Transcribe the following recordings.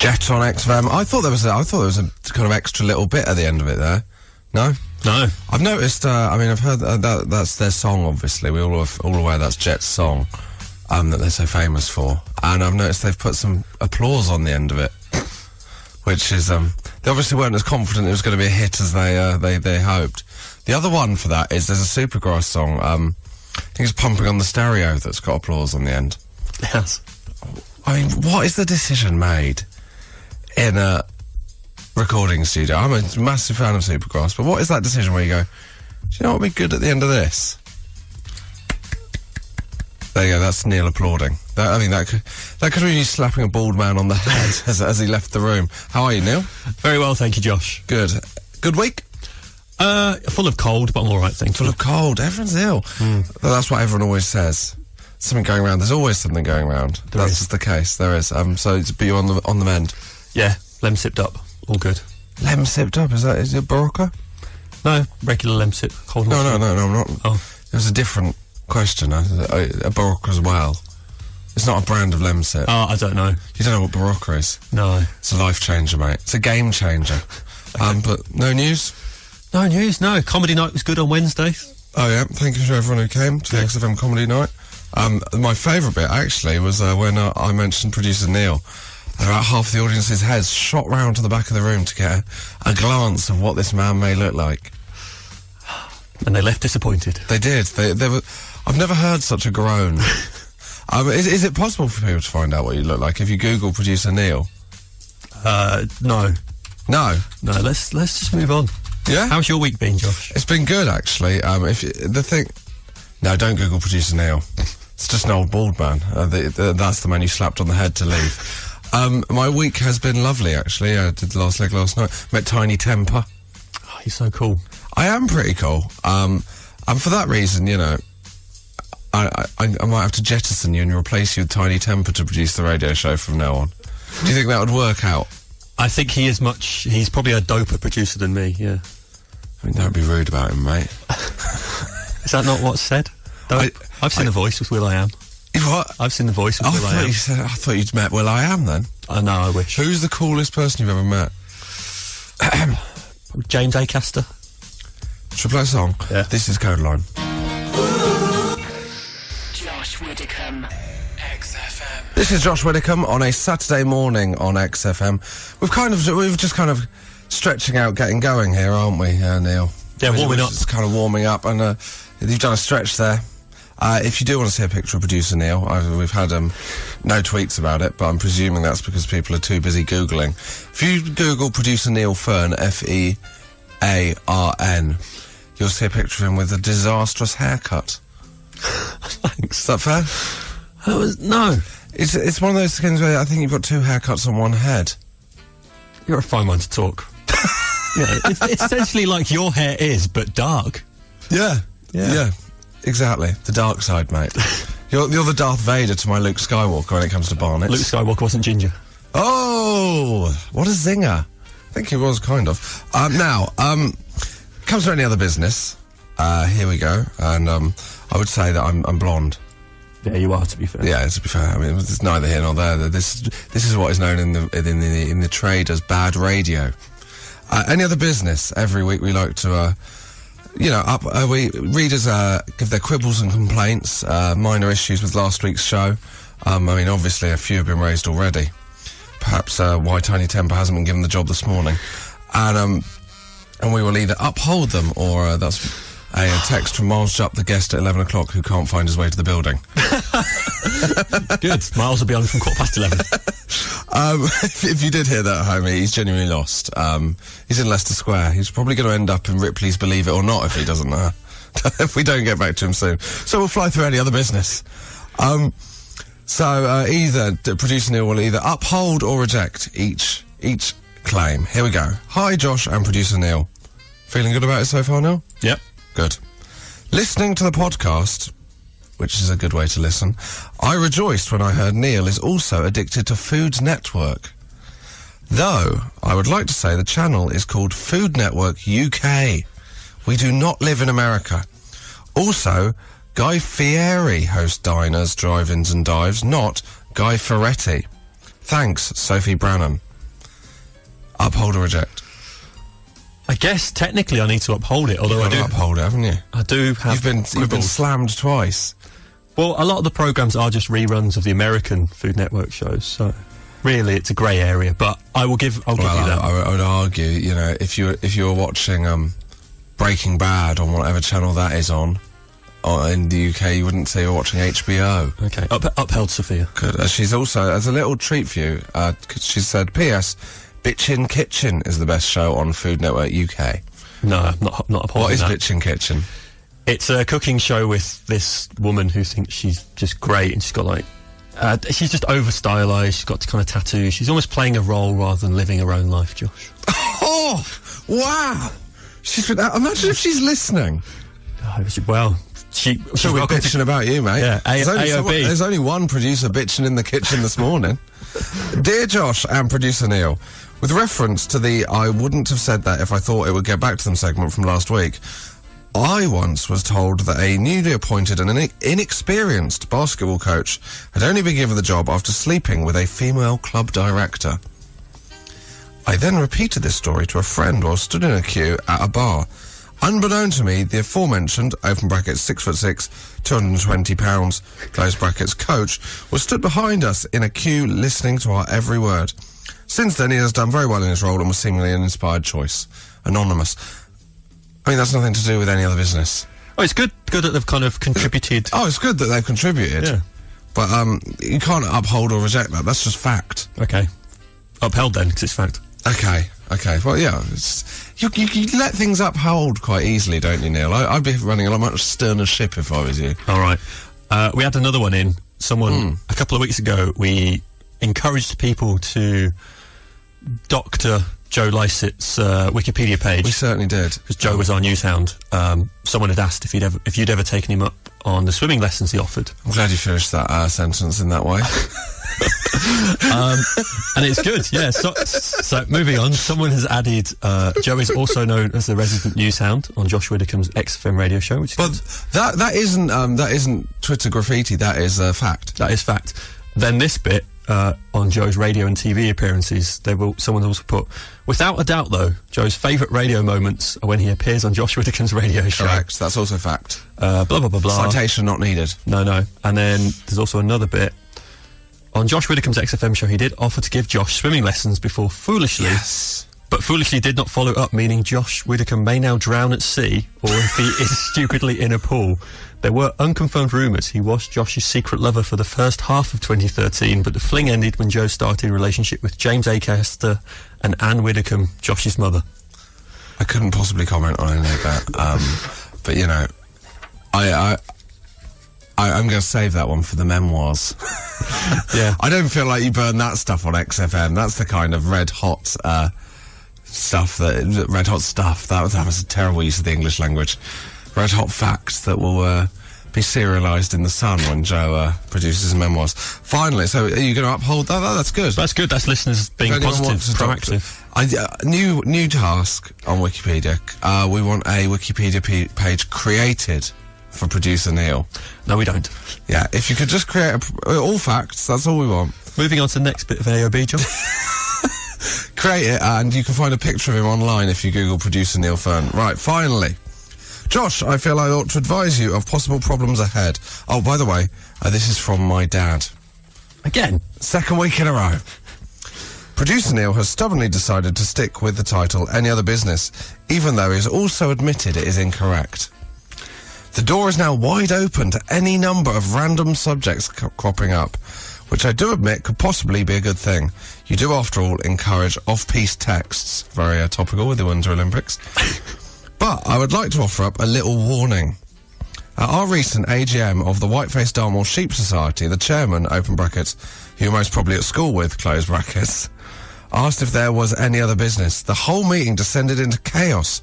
Jet on XFM. I thought there was a kind of extra little bit at the end of it there. No? No. I've noticed, I've heard that's their song, obviously. We're all aware that's Jet's song, that they're so famous for. And I've noticed they've put some applause on the end of it. Which is, they obviously weren't as confident it was going to be a hit as they hoped. The other one for that is there's a Supergrass song, I think it's Pumping on the Stereo, that's got applause on the end. Yes. I mean, what is the decision made in a recording studio? I'm a massive fan of Supergrass, but what is that decision where you go, do you know what would be good at the end of this? There you go, that's Neil applauding. That could have been you slapping a bald man on the head as he left the room. How are you, Neil? Very well, thank you, Josh. Good. Good week? Full of cold, but I'm alright, thank you. Full of cold, everyone's ill. That's what everyone always says. Something going around, there's always something going around. That's just the case, there is. So but you're on the mend? Yeah, lemsipped up, all good. Lemsipped up, is it Barocca? No, regular lemsip, cold. No, I'm not. Oh. It was a different question, a Barocca as well. It's not a brand of Lemsip. Oh, I don't know. You don't know what Barocca is? No. It's a life changer, mate. It's a game changer. Okay. But no news? No news, no. Comedy night was good on Wednesday. Oh yeah, thank you to everyone who came to the XFM Comedy Night. My favourite bit, actually, was when I mentioned producer Neil. And about half the audience's heads shot round to the back of the room to get a glance of what this man may look like. And they left disappointed. They did. They were. I've never heard such a groan. Is it possible for people to find out what you look like if you Google producer Neil? No. No? No, let's just move on. Yeah? How's your week been, Josh? It's been good, actually. No, don't Google producer Neil. It's just an old bald man. That's the man you slapped on the head to leave. My week has been lovely, actually. I did the last leg last night. Met Tiny Temper. Oh, he's so cool. I am pretty cool. And for that reason, you know, I might have to jettison you and replace you with Tiny Temper to produce the radio show from now on. Do you think that would work out? I think he's probably a doper producer than me, yeah. I mean, don't be rude about him, mate. Is that not what's said? I've seen The Voice with Will.i.am. What? I've seen The Voice with Will.i.am. I thought you'd met Will.i.am then. I know, I wish. Who's the coolest person you've ever met? James Acaster. Should we play a song? Yeah. This is Codeline. Josh Widdicombe. XFM. This is Josh Widdicombe on a Saturday morning on XFM. We've just kind of stretching out, getting going here, aren't we, Neil? Yeah, warming up. Just kind of warming up, and you've done a stretch there. If you do want to see a picture of producer Neil, we've had no tweets about it, but I'm presuming that's because people are too busy Googling. If you Google producer Neil Fearn, Fearn, you'll see a picture of him with a disastrous haircut. Thanks. Is that fair? No. It's one of those things where I think you've got two haircuts on one head. You're a fine one to talk. Yeah, it's essentially like your hair is, but dark. Yeah. Exactly. The dark side, mate. You're the Darth Vader to my Luke Skywalker when it comes to Barnett. Luke Skywalker wasn't ginger. Oh, what a zinger. I think he was, kind of. Now, comes to any other business. Here we go. And I would say that I'm blonde. Yeah, you are, to be fair. Yeah, to be fair. I mean, it's neither here nor there. This is what is known in the trade as bad radio. Any other business, every week we like to, readers give their quibbles and complaints, minor issues with last week's show. I mean, obviously a few have been raised already. Perhaps why Tiny Temper hasn't been given the job this morning. And we will either uphold them or that's a text from Miles Jupp, the guest at 11 o'clock, who can't find his way to the building. Good. Miles will be on from 11:15. If you did hear that, homie, he's genuinely lost. He's in Leicester Square. He's probably going to end up in Ripley's Believe It or Not if he doesn't if we don't get back to him soon. So we'll fly through any other business. Either producer Neil will either uphold or reject each claim. Here we go. Hi, Josh and producer Neil. Feeling good about it so far, Neil? Yep. Good. Listening to the podcast, which is a good way to listen, I rejoiced when I heard Neil is also addicted to Food Network. Though, I would like to say the channel is called Food Network UK. We do not live in America. Also, Guy Fieri hosts diners, drive-ins and dives, not Guy Ferretti. Thanks, Sophie Brannan. Uphold or reject? I guess technically I need to uphold it, although You've got to uphold it, haven't you? I do have You've been quibbles. slammed twice. Well, a lot of the programmes are just reruns of the American Food Network shows, so really it's a grey area, but I'll give you that. I would argue, you know, if you were watching Breaking Bad on whatever channel that is on in the UK, you wouldn't say you're watching HBO. Okay, upheld, Sophia. Good. She's also, as a little treat for you, she said, P.S. Bitchin' Kitchen is the best show on Food Network UK. No, I'm not upholding What is that. Bitchin' Kitchen? It's a cooking show with this woman who thinks she's just great, and she's got like... she's just over-stylized, she's got kind of tattoos. She's almost playing a role rather than living her own life, Josh. Oh, wow! Imagine if she's listening. Well, she'll be bitching about you, mate. Yeah, AOB. There's only one producer bitching in the kitchen this morning. Dear Josh and producer Neil, with reference to the I wouldn't have said that if I thought it would get back to them segment from last week, I once was told that a newly appointed and inexperienced basketball coach had only been given the job after sleeping with a female club director. I then repeated this story to a friend while stood in a queue at a bar. Unbeknown to me, the aforementioned, open brackets, 6'6", 220 pounds, close brackets, coach was stood behind us in a queue listening to our every word. Since then, he has done very well in his role and was seemingly an inspired choice. Anonymous. I mean, that's nothing to do with any other business. Oh, it's good that they've kind of contributed. Oh, it's good that they've contributed. Yeah. But you can't uphold or reject that. That's just fact. Okay. Upheld then, because it's fact. Okay. Well, yeah. You let things uphold quite easily, don't you, Neil? I'd be running a much sterner ship if I was you. All right. We had another one in. Someone, a couple of weeks ago, we encouraged people to doctor Joe Lycett's Wikipedia page. We certainly did. Because Joe was our news hound. Someone had asked if you'd ever taken him up on the swimming lessons he offered. I'm glad you finished that sentence in that way. And it's good, yeah. So moving on, someone has added Joe is also known as the resident news hound on Josh Widdicombe's XFM radio show, which is but that isn't Twitter graffiti. That is fact. That is fact. Then this bit on Joe's radio and TV appearances, someone also put, without a doubt though, Joe's favourite radio moments are when he appears on Josh Widdicombe's radio show. Correct. That's also fact. Blah blah blah blah. Citation not needed. No. And then there's also another bit. On Josh Widdicombe's XFM show, he did offer to give Josh swimming lessons before foolishly, but foolishly did not follow up, meaning Josh Widdicombe may now drown at sea, or if he is stupidly in a pool. There were unconfirmed rumours he was Josh's secret lover for the first half of 2013, but the fling ended when Joe started a relationship with James Acaster and Anne Widdicombe, Josh's mother. I couldn't possibly comment on any of that, but you know, I'm going to save that one for the memoirs. Yeah. I don't feel like you burn that stuff on XFM. That's the kind of red hot stuff. That was a terrible use of the English language. Red hot facts that will be serialised in the Sun when Joe produces memoirs. Finally, so are you going to uphold that? That's good. That's good. That's listeners being positive, proactive. New task on Wikipedia. We want a Wikipedia page created for producer Neil. No, we don't. Yeah, if you could just create all facts, that's all we want. Moving on to the next bit of AOB, John. Create it, and you can find a picture of him online if you Google producer Neil Fern. Right, finally. Josh, I feel I ought to advise you of possible problems ahead. Oh, by the way, this is from my dad. Again? Second week in a row. Producer Neil has stubbornly decided to stick with the title Any Other Business, even though he has also admitted it is incorrect. The door is now wide open to any number of random subjects cropping up, which I do admit could possibly be a good thing. You do, after all, encourage off-piece texts. Very topical with the Winter Olympics. But I would like to offer up a little warning. At our recent AGM of the Whiteface Dartmoor Sheep Society, the chairman, open brackets, who you're most probably at school with, close brackets, asked if there was any other business. The whole meeting descended into chaos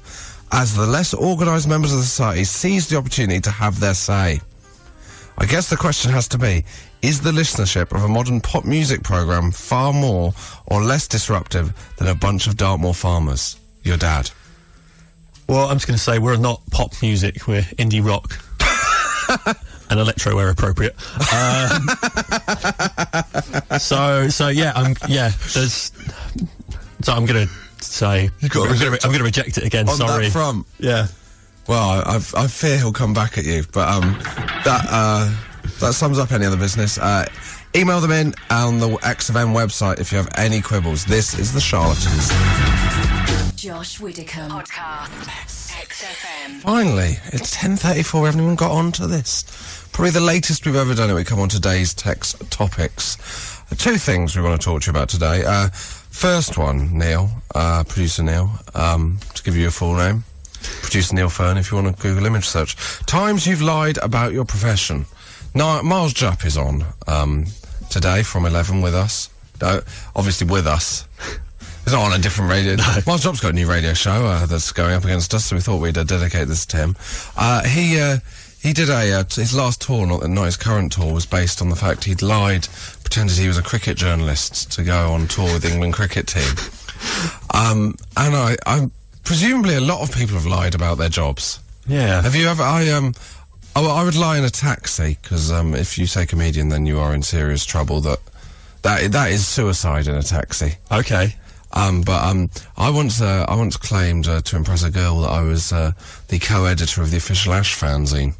as the less organised members of the society seized the opportunity to have their say. I guess the question has to be, is the listenership of a modern pop music programme far more or less disruptive than a bunch of Dartmoor farmers? Your dad. Well, I'm just going to say we're not pop music, we're indie rock. And electro where appropriate. So I'm going to say, I'm going to reject it again, on sorry. that front. Yeah. Well, I fear he'll come back at you, but that sums up any other business. Email them in on the XFM website if you have any quibbles. This is The Charlatans. Josh Widdicombe podcast. XFM. Finally, it's 10:34. We haven't even got on to this. Probably the latest we've ever done it. We come on today's text topics. Two things we want to talk to you about today. First one, Neil, producer Neil, to give you a full name. Producer Neil Fern, if you want to Google image search. Times you've lied about your profession. Now, Miles Jupp is on today from 11 with us. Obviously with us. He's not on a different radio. No. Miles Jupp's got a new radio show that's going up against us, so we thought we'd dedicate this to him. He did his last tour, not his current tour, was based on the fact he'd lied, pretended he was a cricket journalist to go on tour with the England cricket team. And I presumably a lot of people have lied about their jobs. Yeah. Have you ever? I would lie in a taxi, because if you say comedian, then you are in serious trouble. That is suicide in a taxi. Okay. But I once claimed to impress a girl that I was the co-editor of the official Ash fanzine.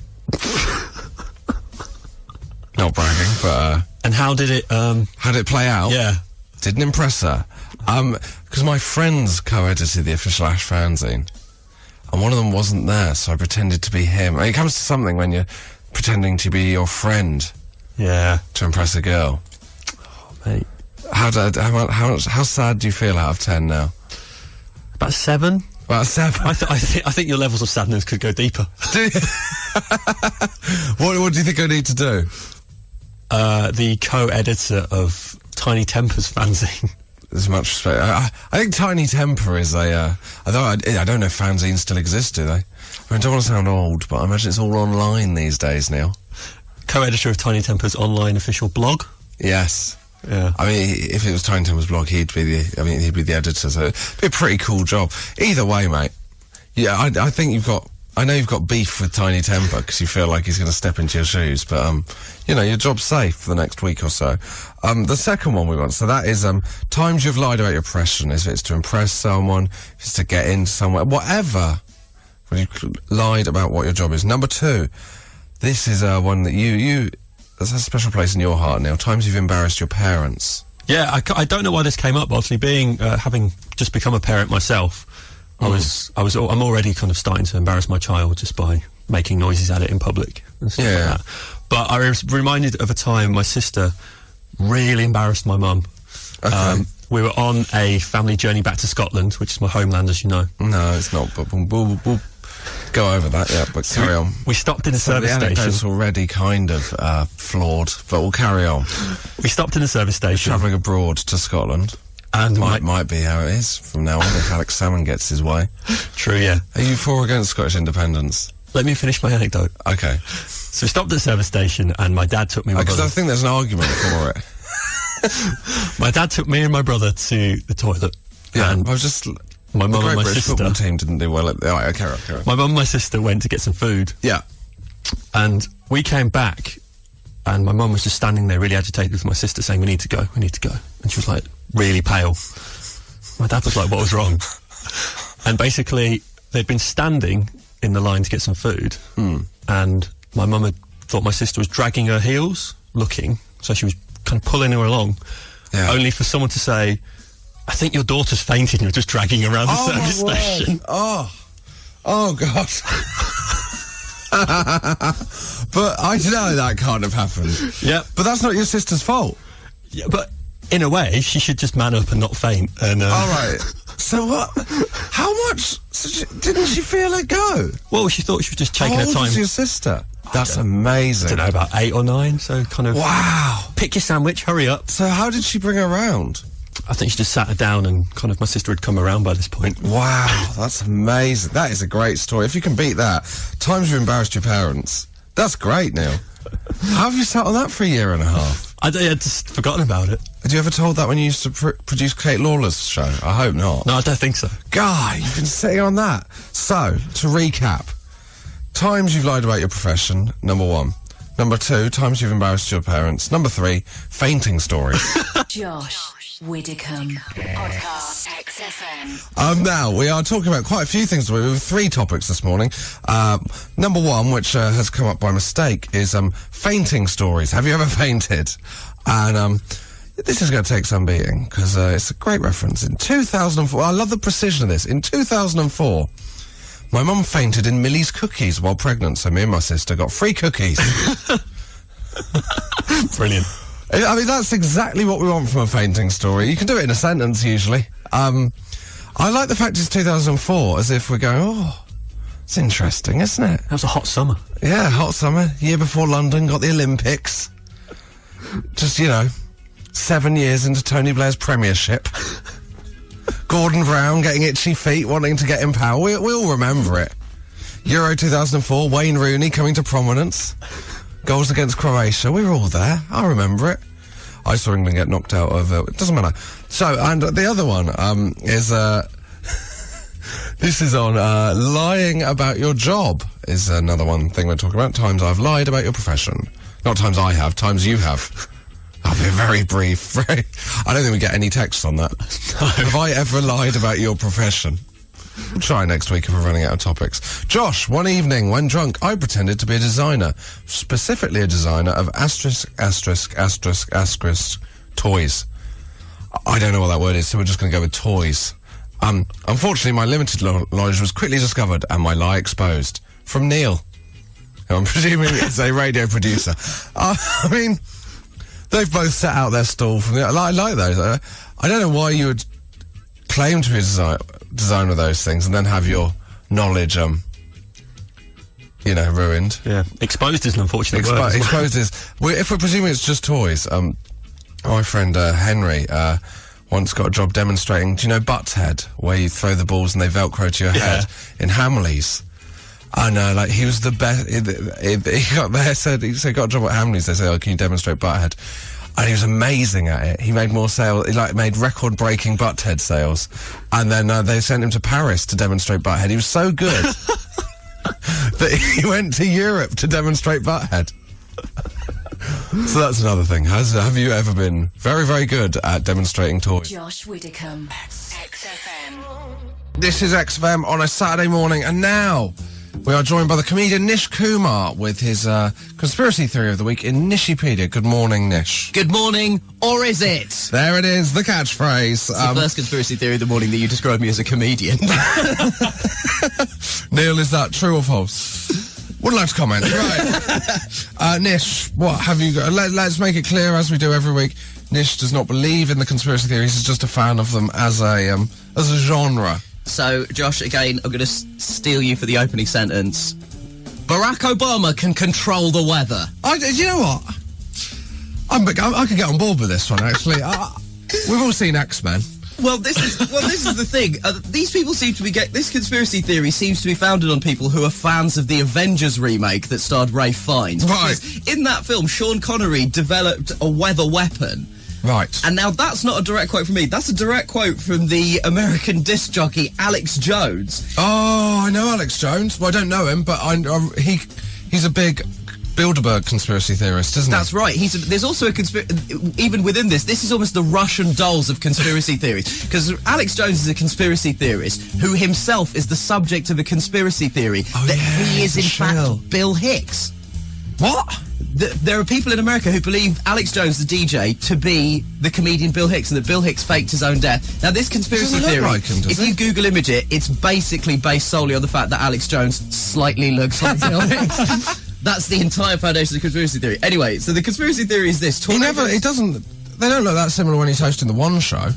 Not bragging, but and how did it play out? Yeah. Didn't impress her. Because my friends co-edited the official Ash fanzine, and one of them wasn't there, so I pretended to be him. I mean, it comes to something when you're pretending to be your friend. Yeah. To impress a girl. Oh, mate. How sad do you feel out of 10 now? About 7. About 7. I think your levels of sadness could go deeper. Do you? What do you think I need to do? The co-editor of Tiny Temper's fanzine. There's much respect. I think Tiny Temper is although I don't know if fanzines still exist, do they? I mean, I don't want to sound old, but I imagine it's all online these days now. Co-editor of Tiny Temper's online official blog. Yes. Yeah. I mean, if it was Tiny Temper's blog, he'd be the editor, so it'd be a pretty cool job. Either way, mate. Yeah, I think I know you've got beef with Tiny Temper because you feel like he's going to step into your shoes, but, your job's safe for the next week or so. The second one we want, so that is, times you've lied about your profession. If it's to impress someone, if it's to get into somewhere, whatever. When you lied about what your job is. Number 2, this is, one that there's a special place in your heart, Neil. Times you've embarrassed your parents. Yeah, I don't know why this came up. Obviously, having just become a parent myself, I'm already kind of starting to embarrass my child just by making noises at it in public and stuff like that. But I was reminded of a time my sister really embarrassed my mum. Okay. We were on a family journey back to Scotland, which is my homeland, as you know. No, it's not, but we'll go over that, yeah, but carry on. We stopped in a service station. The anecdote's already kind of flawed, but we'll carry on. We stopped in a service station. Travelling abroad to Scotland. And might be how it is from now on if Alex Salmon gets his way. True, yeah. Are you for or against Scottish independence? Let me finish my anecdote. Okay. So we stopped at the service station and my dad took me and my brother... Because I think there's an argument for it. My dad took me and my brother to the toilet. Yeah, and I was just... My mum and my British sister... football team didn't do well at... All right, carry on. My mum and my sister went to get some food. Yeah. And we came back and my mum was just standing there really agitated with my sister saying, we need to go. And she was like, really pale. My dad was like, what was wrong? And basically, they'd been standing in the line to get some food, and my mum had thought my sister was dragging her heels, looking, so she was kind of pulling her along, only for someone to say, I think your daughter's fainted and you're just dragging her around the service station. Oh, God. But I know that can't have happened. Yeah. But that's not your sister's fault. Yeah, but in a way, she should just man up and not faint. And all right. So what? How much? Didn't she feel it go? Well, she thought she was just taking her time. How old is your sister? That's amazing. I don't know, about 8 or 9, so kind of... Wow. Pick your sandwich, hurry up. So how did she bring her around? I think she just sat her down and kind of my sister had come around by this point. Wow, that's amazing. That is a great story. If you can beat that, times you've embarrassed your parents, that's great, Neil. How have you sat on that for 1.5 years? I'd just forgotten about it. Had you ever told that when you used to produce Kate Lawler's show? I hope not. No, I don't think so. God, you've been sitting on that. So, to recap, times you've lied about your profession, number 1. Number 2, times you've embarrassed your parents. Number 3, fainting stories. Josh Widdicombe podcast. XFM. Now, we are talking about quite a few things. We have 3 topics this morning. Number 1, which has come up by mistake, is fainting stories. Have you ever fainted? And this is going to take some beating, because it's a great reference. In 2004, I love the precision of this. In 2004, my mum fainted in Millie's cookies while pregnant, so me and my sister got free cookies. Brilliant. I mean, that's exactly what we want from a fainting story. You can do it in a sentence, usually. I like the fact it's 2004, as if we're going, oh, it's interesting, isn't it? That was a hot summer. Yeah, hot summer. Year before London got the Olympics. Just, 7 years into Tony Blair's premiership. Gordon Brown getting itchy feet, wanting to get in power. We all remember it. Euro 2004, Wayne Rooney coming to prominence. Goals against Croatia. We were all there. I remember it. I saw England get knocked out of it. Doesn't matter. So, and the other one is this is on lying about your job is another one thing we're talking about. Times I've lied about your profession. Not times I have, times you have. I'll be very brief. I don't think we get any text on that. Have I ever lied about your profession? We'll try next week if we're running out of topics. Josh, one evening when drunk, I pretended to be a designer, specifically a designer of asterisk toys. I don't know what that word is, so we're just going to go with toys. Unfortunately, my limited knowledge was quickly discovered and my lie exposed. From Neil. I'm presuming it's a radio producer. I mean, they've both set out their stall from the... I like those. I don't know why you would claim to be a designer of those things and then have your knowledge, ruined. Yeah, exposed is an unfortunate word. Exposed is... if we're presuming it's just toys, my friend Henry once got a job demonstrating, do you know Butthead, where you throw the balls and they Velcro to your head in Hamleys? And he was the best. He got there, he got a job at Hamleys. They said, "Oh, can you demonstrate Butthead?" And he was amazing at it. He made more sales. He made record-breaking Butthead sales. And then they sent him to Paris to demonstrate Butthead. He was so good that he went to Europe to demonstrate Butthead. So that's another thing. Have you ever been very, very good at demonstrating toys? Josh Widdicombe, XFM. This is XFM on a Saturday morning, and now we are joined by the comedian Nish Kumar with his conspiracy theory of the week in Nishipedia. Good morning, Nish. Good morning, or is it? There it is, the catchphrase. It's the first conspiracy theory of the morning that you described me as a comedian. Neil, is that true or false? Wouldn't like to comment. Right. Nish, what have you got? Let's make it clear, as we do every week, Nish does not believe in the conspiracy theories. He's just a fan of them as a genre. So, Josh, again, I'm going to steal you for the opening sentence. Barack Obama can control the weather. You know what? I could get on board with this one, actually. We've all seen X-Men. Well, this is the thing. These people seem to be this conspiracy theory seems to be founded on people who are fans of the Avengers remake that starred Ralph Fiennes. Right. Because in that film, Sean Connery developed a weather weapon. Right. And now that's not a direct quote from me. That's a direct quote from the American disc jockey Alex Jones. Oh, I know Alex Jones. Well, I don't know him, but he's a big Bilderberg conspiracy theorist, isn't he? That's right. There's also a even within this is almost the Russian dolls of conspiracy theories. Because Alex Jones is a conspiracy theorist who himself is the subject of a conspiracy theory he is in fact Bill Hicks. What? There are people in America who believe Alex Jones, the DJ, to be the comedian Bill Hicks, and that Bill Hicks faked his own death. Now, this conspiracy theory, if you Google image it, it's basically based solely on the fact that Alex Jones slightly looks like Bill Hicks. That's the entire foundation of the conspiracy theory. Anyway, so the conspiracy theory is this. They don't look that similar when he's hosting the One Show.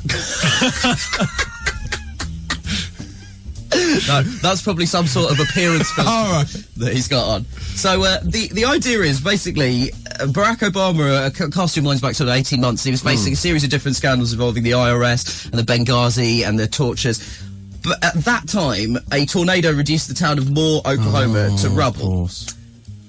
No, that's probably some sort of appearance filter that he's got on. So the idea is basically Barack Obama, costume lines back to 18 months, he was facing a series of different scandals involving the IRS and the Benghazi and the tortures. But at that time, a tornado reduced the town of Moore, Oklahoma to rubble. Of course.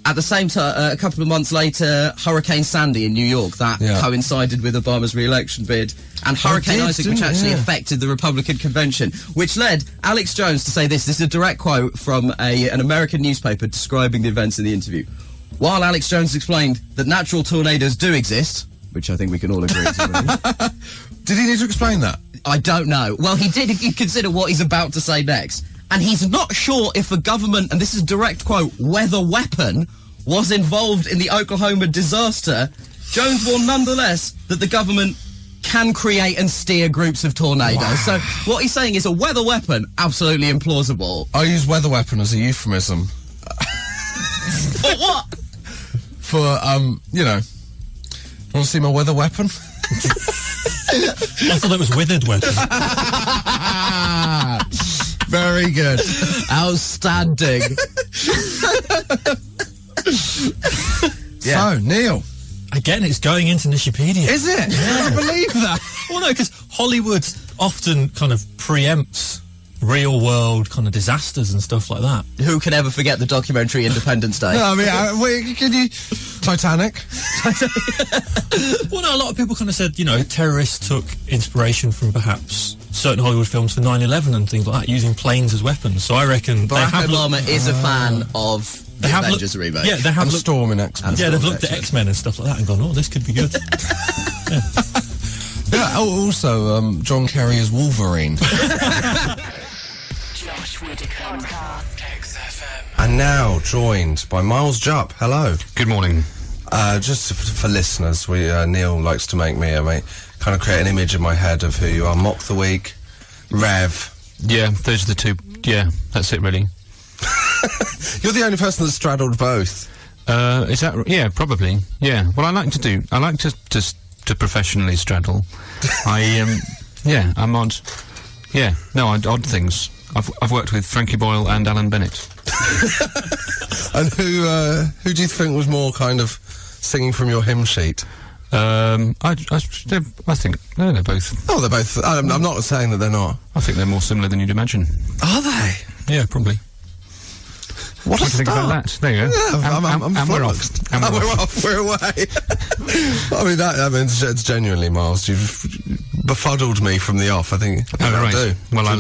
At the same time, a couple of months later, Hurricane Sandy in New York, that coincided with Obama's re-election bid. And Hurricane Isaac, which actually affected the Republican convention, which led Alex Jones to say this. This is a direct quote from an American newspaper describing the events in the interview. While Alex Jones explained that natural tornadoes do exist, which I think we can all agree is really. Did he need to explain that? I don't know. Well, he did if you consider what he's about to say next. And he's not sure if a government, and this is a direct quote, weather weapon was involved in the Oklahoma disaster. Jones warned nonetheless that the government can create and steer groups of tornadoes. Wow. So what he's saying is a weather weapon, absolutely implausible. I use weather weapon as a euphemism. For what? For, you know, want to see my weather weapon? I thought it was withered weapon. Very good. Outstanding. So, Neil. Again, it's going into Nishipedia. Is it? Yeah. I can't believe that. Well, no, because Hollywood often kind of preempts real-world kind of disasters and stuff like that. Who can ever forget the documentary Independence Day? No, I mean, wait, can you... Titanic? Well, no, a lot of people kind of said, you know, terrorists took inspiration from perhaps certain Hollywood films for 9/11 and things like that, using planes as weapons. So I reckon... Barack Obama is a fan of the Avengers remake. Yeah, they have looked... Storm in X-Men. Yeah, they've looked at X-Men and stuff like that and gone, oh, this could be good. Yeah, also, John Kerry as Wolverine. Josh Widdicombe. XFM. And now joined by Miles Jupp. Hello. Good morning. Just for listeners, Neil likes to make me kind of create an image in my head of who you are. Mock the Week, Rev. Yeah, those are the two. Yeah, that's it really. You're the only person that straddled both. Is that? Yeah, probably. Yeah. What I like to professionally straddle. I'm odd. Yeah, no, odd things. I've worked with Frankie Boyle and Alan Bennett. And who do you think was more kind of singing from your hymn sheet? I think they're both. Oh, they're both. I'm not saying that they're not. I think they're more similar than you'd imagine. Are they? Yeah, probably. What do you think about that? There you go. Yeah, and we're off. And we're off. We're away. I mean, it's genuinely, Miles. You've befuddled me from the off. I think. Right. Do. Well, I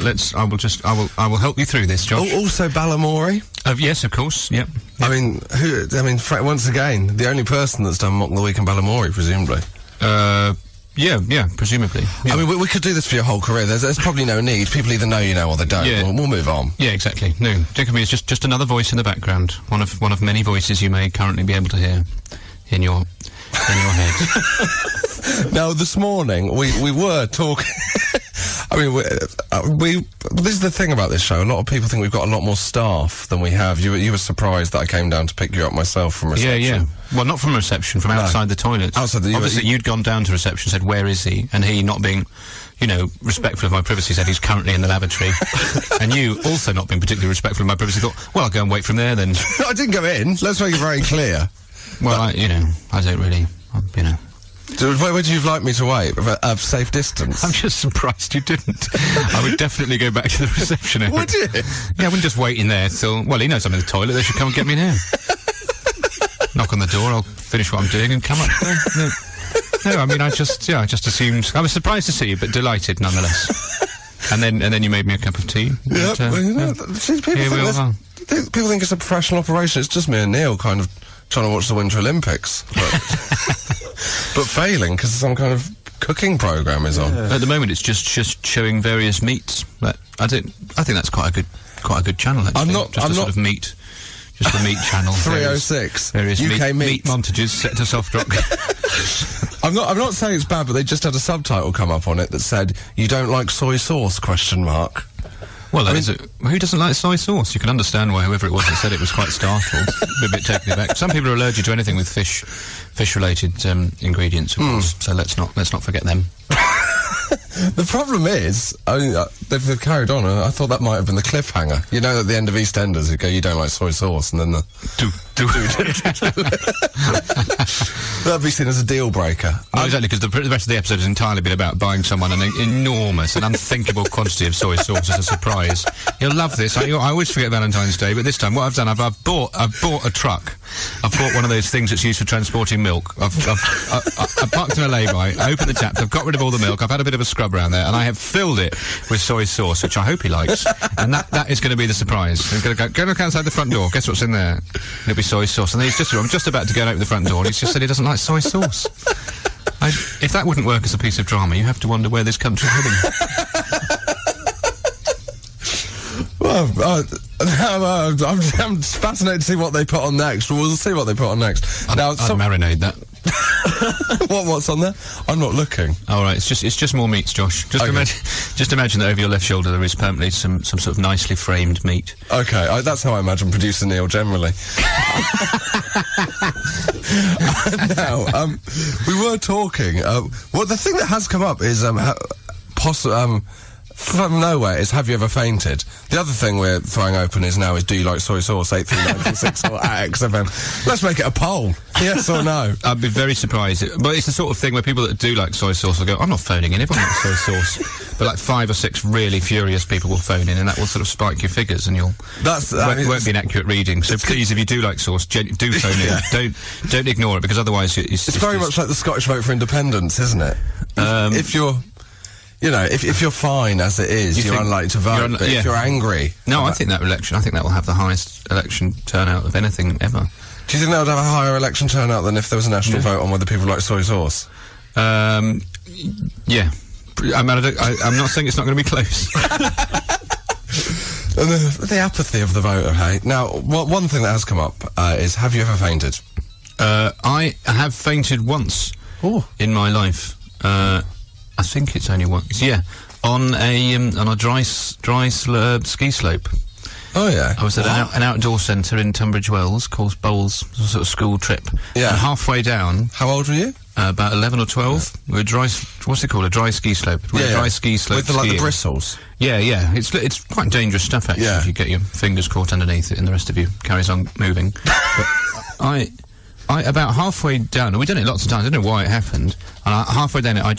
will help you through this, Josh. Also, Balamory. Yes, of course. Yep. I mean, once again, the only person that's done Mock the Week in Balamory, presumably. Yeah, presumably. Yeah. I mean, we could do this for your whole career. There's probably no need. People either know you know or they don't. Yeah. We'll move on. Yeah, exactly. No, Jacoby is just another voice in the background. One of many voices you may currently be able to hear in your head. Now, this morning we were talking. I mean, this is the thing about this show. A lot of people think we've got a lot more staff than we have. You were surprised that I came down to pick you up myself from reception. Yeah. Well, not from reception, from outside the toilet. Obviously, you'd gone down to reception, said, "Where is he?" And he, not being, respectful of my privacy, said he's currently in the lavatory. And you, also not being particularly respectful of my privacy, thought, well, I'll go and wait from there then. I didn't go in. Let's make it very clear. Well, I don't really, Where would you like me to wait? Of safe distance? I'm just surprised you didn't. I would definitely go back to the reception area. Would you? Yeah, I wouldn't just wait in there till... Well, he knows I'm in the toilet. They should come and get me in here. Knock on the door, I'll finish what I'm doing and come up. No, I mean, I just assumed... I was surprised to see you, but delighted nonetheless. And then you made me a cup of tea. Yep. People think it's a professional operation. It's just me and Neil kind of trying to watch the Winter Olympics. But failing because some kind of cooking program is on. At the moment, it's just showing various meats. But I think that's quite a good channel. Actually. I'm not sort of meat. Just the meat channel. 306. Various UK meat montages set to soft rock. I'm not saying it's bad, but they just had a subtitle come up on it that said, "You don't like soy sauce?" ? Well, who doesn't like soy sauce? You can understand why whoever it was that said it was quite startled, a bit taken aback. Some people are allergic to anything with fish-related ingredients, of course. So let's not forget them. The problem is, they've carried on. And I thought that might have been the cliffhanger. You know, at the end of EastEnders, you go, "You don't like soy sauce," and then that'd be seen as a deal breaker. No, exactly, because the rest of the episode has entirely been about buying someone an enormous and unthinkable quantity of soy sauce as a surprise. You'll love this. I always forget Valentine's Day, but this time what I've done, I've bought a truck. I've bought one of those things that's used for transporting milk. I've parked in a lay-by, I opened the taps, I've got rid of all the milk, I've had a bit of a scrub around there, and I have filled it with soy sauce, which I hope he likes. And that is going to be the surprise. I'm going to go look outside the front door. Guess what's in there? It'll be soy sauce. And I'm just about to go and open the front door, and he's just said he doesn't like soy sauce. If that wouldn't work as a piece of drama, you have to wonder where this country's heading. Well, I'm fascinated to see what they put on next. We'll see what they put on next. I'd marinate that. What's on there? I'm not looking. All right, it's just more meats, Josh. Just imagine that over your left shoulder there is permanently some sort of nicely framed meat. Okay, that's how I imagine producer Neil generally. Now, we were talking. Well, the thing that has come up is from nowhere is have you ever fainted? The other thing we're throwing open is do you like soy sauce? 83936 or at XFM. Let's make it a poll. Yes or no? I'd be very surprised. But it's the sort of thing where people that do like soy sauce will go, I'm not phoning in, everyone likes soy sauce. But like 5 or 6 really furious people will phone in, and that will sort of spike your figures, and won't be an accurate reading. So please, if you do like sauce, do phone in. Don't ignore it, because otherwise it's very much like the Scottish vote for independence, isn't it? If you're if you're fine as it is, you're unlikely to vote. But if you're angry... No, I think that will have the highest election turnout of anything ever. Do you think that would have a higher election turnout than if there was a national vote on whether people like soy sauce? Yeah. I'm not saying it's not going to be close. And the apathy of the voter, hey? Now, one thing that has come up is, have you ever fainted? I have fainted once in my life. I think it's only once. Yeah, on a dry ski slope. Oh yeah. I was at an outdoor centre in Tunbridge Wells called Bowls, a sort of school trip. Yeah. And halfway down. How old were you? About 11 or 12. We were what's it called? A dry ski slope. Dry ski slope. With the bristles. Yeah. It's quite dangerous stuff actually. Yeah. If you get your fingers caught underneath it and the rest of you carries on moving. But I about halfway down, and we've done it lots of times, I don't know why it happened, and halfway down it, I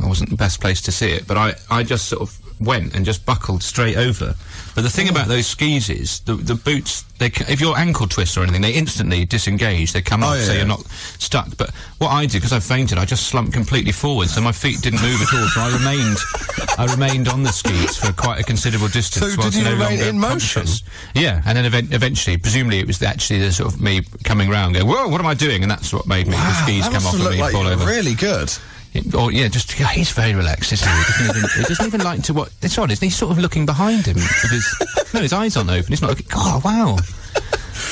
wasn't the best place to see it, but I just sort of went and just buckled straight over. But the thing about those skis is, the boots, if your ankle twists or anything, they instantly disengage, they come off, so you're not stuck. But what I did, because I fainted, I just slumped completely forward, so my feet didn't move at all, so I remained on the skis for quite a considerable distance. So did you remain in motion? Yeah, and then eventually, presumably it was actually the sort of me coming round, going, whoa, what am I doing? And that's what made the skis come off and me fall over. Really good. He's very relaxed, isn't he? He doesn't even like to what. It's odd, isn't he? He's sort of looking behind him with his eyes aren't open. He's not looking. Oh wow.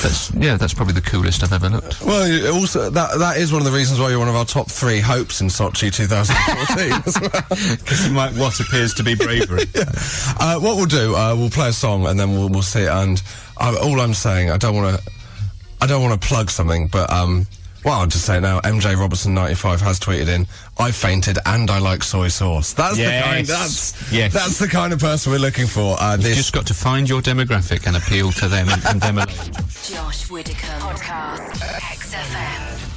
That's probably the coolest I've ever looked. Well, also that is one of the reasons why you're one of our top 3 hopes in Sochi 2014 as well. Because you might what appears to be bravery. Yeah. What we'll do, we'll play a song and then we'll see. And all I'm saying, I don't want to plug something, but well, I'll just say it now. MJ Robertson 95 has tweeted in, I fainted and I like soy sauce. That's the kind of person we're looking for. You've just got to find your demographic and appeal to them and them alone. Josh Widdicombe podcast XFM.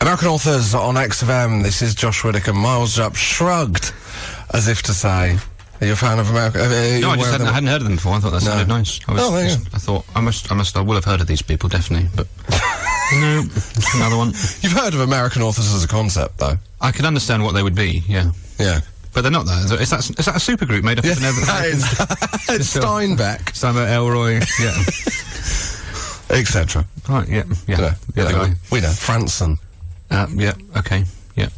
American Authors on XFM. This is Josh Widdicombe. Miles Jupp shrugged as if to say, are you a fan of America? No, I hadn't heard of them before. I thought that sounded nice. I thought I will have heard of these people definitely, but no, another one. You've heard of American Authors as a concept, though. I can understand what they would be. Yeah. But they're not that. Is that a supergroup made up of it's Steinbeck, Simon Elroy, etc. Right, yeah. We know Franson. Okay, yeah.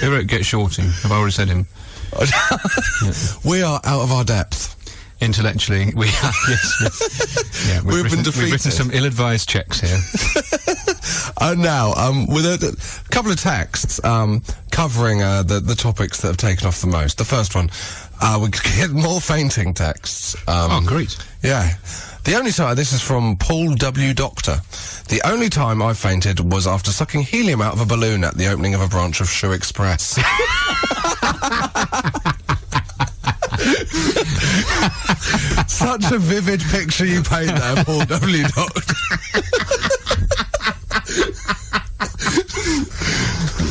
Who wrote Get Shorty? Have I already said him? We are out of our depth. Intellectually, we are, yes. Yeah, We've been defeated. We've written some ill-advised checks here. Now, with a couple of texts covering the topics that have taken off the most. The first one, we get more fainting texts. Great. Yeah. The only time, this is from Paul W. Doctor. The only time I fainted was after sucking helium out of a balloon at the opening of a branch of Shoe Express. Such a vivid picture you paint there, Paul W. Doctor.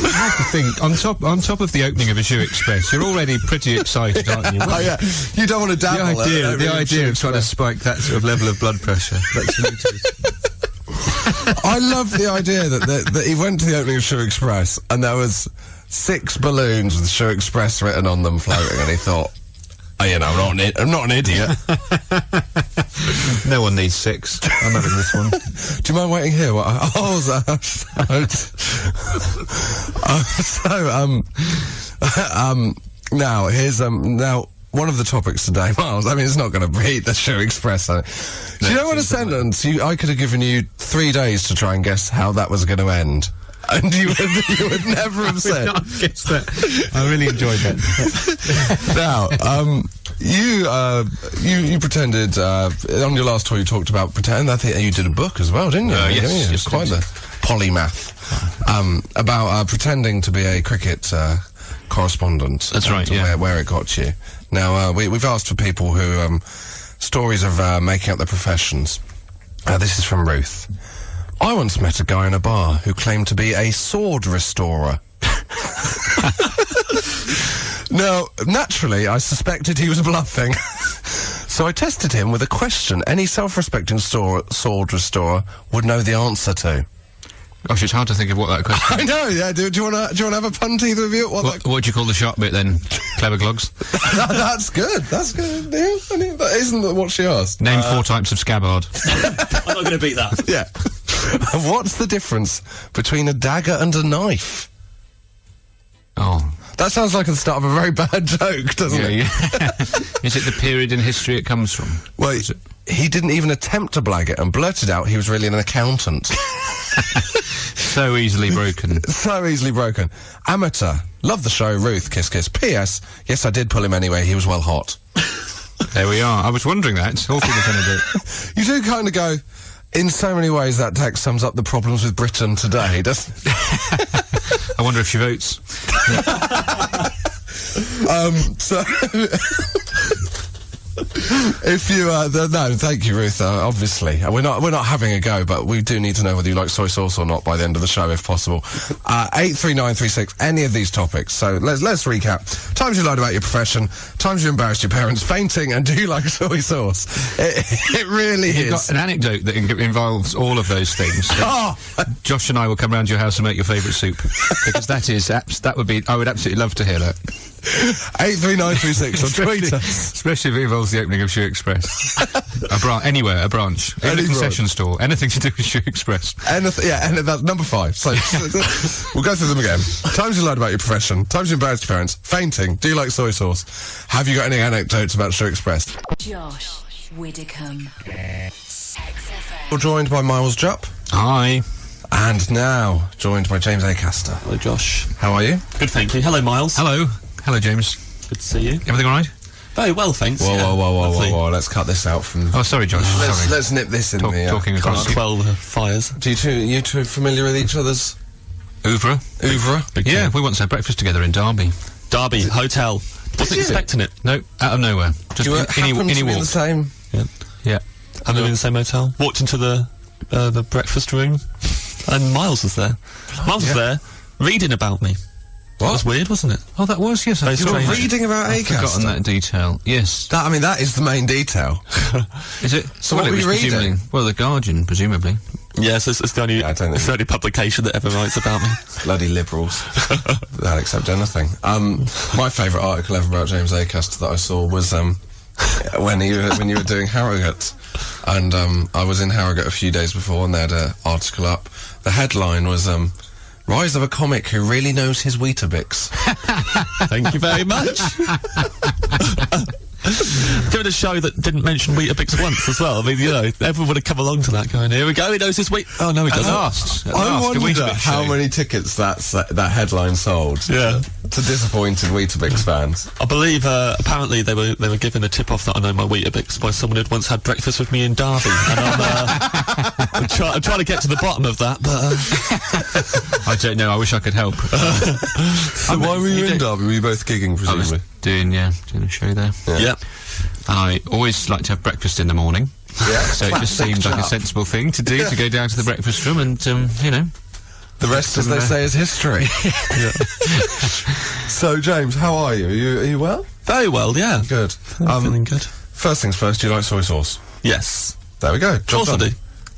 I have to think, on top of the opening of a Shoe Express, you're already pretty excited, aren't you? Oh yeah, you don't want to dabble. The idea of trying to spike that sort of level of blood pressure. I love the idea that he went to the opening of Shoe Express and there was 6 balloons with Shoe Express written on them floating, and he thought, You know, I'm not an idiot. No one needs 6. I'm having this one. Do you mind waiting here? Now here's now one of the topics today, Miles. I mean, it's not going to beat the Shoe Express. Do you know what a sentence? I could have given you 3 days to try and guess how that was going to end. And you would never have said. I guessed that. I really enjoyed that. Now, you pretended on your last tour. You talked about pretend. I think you did a book as well, didn't you? Yes, it's quite the polymath about pretending to be a cricket correspondent. That's right. Yeah. Where it got you. Now we've asked for people who stories of making up their professions. This is from Ruth. I once met a guy in a bar who claimed to be a sword restorer. Now, naturally, I suspected he was bluffing. So I tested him with a question any self-respecting sword restorer would know the answer to. Gosh, it's hard to think of what that question. I know, yeah. Do you want to have a punt, either of you? What do you call the sharp bit then? Clever clogs? That's good. That's good. Yeah, that isn't what she asked. Name 4 types of scabbard. I'm not going to beat that. Yeah. What's the difference between a dagger and a knife? Oh. That sounds like the start of a very bad joke, doesn't it? Yeah. Is it the period in history it comes from? Well, he didn't even attempt to blag it and blurted out he was really an accountant. So easily broken. So easily broken. Amateur. Love the show. Ruth. Kiss, kiss. P.S. Yes, I did pull him anyway. He was well hot. There we are. I was wondering that. All people kind of do. You do kind of go, in so many ways that text sums up the problems with Britain today, doesn't it? I wonder if she votes. If you no, thank you, Ruth. Obviously, we're not having a go, but we do need to know whether you like soy sauce or not by the end of the show, if possible. 83936. Any of these topics. So let's recap. Times you lied about your profession. Times you embarrassed your parents. Fainting, and do you like soy sauce? It really is. You've got an anecdote that involves all of those things. Josh and I will come round to your house and make your favourite soup, because that would be. I would absolutely love to hear that. 83936 on Twitter. Especially if it involves the opening of Shoe Express. a branch. In a concession store. Anything to do with Shoe Express. Anything, yeah, and that's number 5. So, we'll go through them again. Times you lied about your profession. Times you embarrassed your parents. Fainting. Do you like soy sauce? Have you got any anecdotes about Shoe Express? Josh Widdicombe. XFM. We're joined by Miles Jupp. Hi. And now, joined by James Acaster. Hello, Josh. How are you? Good, thank you. Hello, Miles. Hello. Hello, James. Good to see you. Everything all right? Very well, thanks. Whoa. Let's cut this out from... Oh, sorry, Josh. Sorry. Let's nip this in Talking across. Quell the fires. Do you two familiar with each other's... Oeuvre? Yeah, we once had breakfast together in Derby. Derby, hotel. Wasn't expecting it. No, out of nowhere. Just Do you happen to be in the same... Yeah. And we in the same hotel. Walked into the breakfast room, and Miles was there. Miles was there, reading about me. What? That was weird, wasn't it? Oh, that was, yes. Very strange. Reading about I've Acaster. forgotten that detail. Yes. That is the main detail. Is it? So what were you reading? Well, The Guardian, presumably. Yes, it's the only, I don't think it's the only publication that ever writes about me. Bloody liberals. They'll accept anything. My favourite article ever about James Acaster that I saw was when you were doing Harrogate. And I was in Harrogate a few days before, and they had an article up. The headline was... Rise of a comic who really knows his Weetabix. Thank you very much. Doing a show that didn't mention Weetabix once as well. I mean, everyone would have come along to that going, here we go, he knows his Wheat... Oh, no, he doesn't. I wonder how many tickets that headline sold to disappointed Weetabix fans. I believe, apparently, they were given a tip-off that I know my Weetabix by someone who'd once had breakfast with me in Derby. And I'm trying to get to the bottom of that, but... I don't know, I wish I could help. So why were you in Derby? Were you both gigging, presumably? I was doing a show there. Yeah. And I always like to have breakfast in the morning. Yeah. So it just seemed like a sensible thing to do, to go down to the breakfast room and, The rest, as they say, is history. So, James, how are you? Are you well? Very well, yeah. Good. I'm feeling good. First things first, do you like soy sauce? Yes. There we go. Of course I do.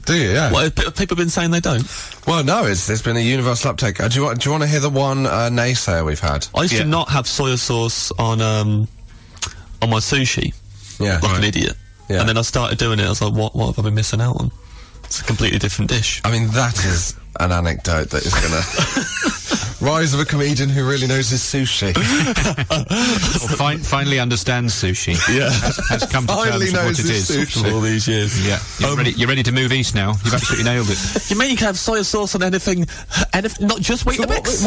Do you? Yeah. What, have people been saying they don't? Well, no, there's been a universal uptake. Do you want to hear the one naysayer we've had? I used to not have soy sauce on on my sushi, Yeah. like an idiot. Yeah. And then I started doing it. I was like, what have I been missing out on? It's a completely different dish. I mean, that is an anecdote that is going to rise of a comedian who really knows his sushi. Or finally understands sushi. Yeah. Has come to Finally terms with what knows it his is. sushi. All these years. Yeah. You're ready to move east now. You've absolutely nailed it. You mean you can have soy sauce on anything, not just Weetabix?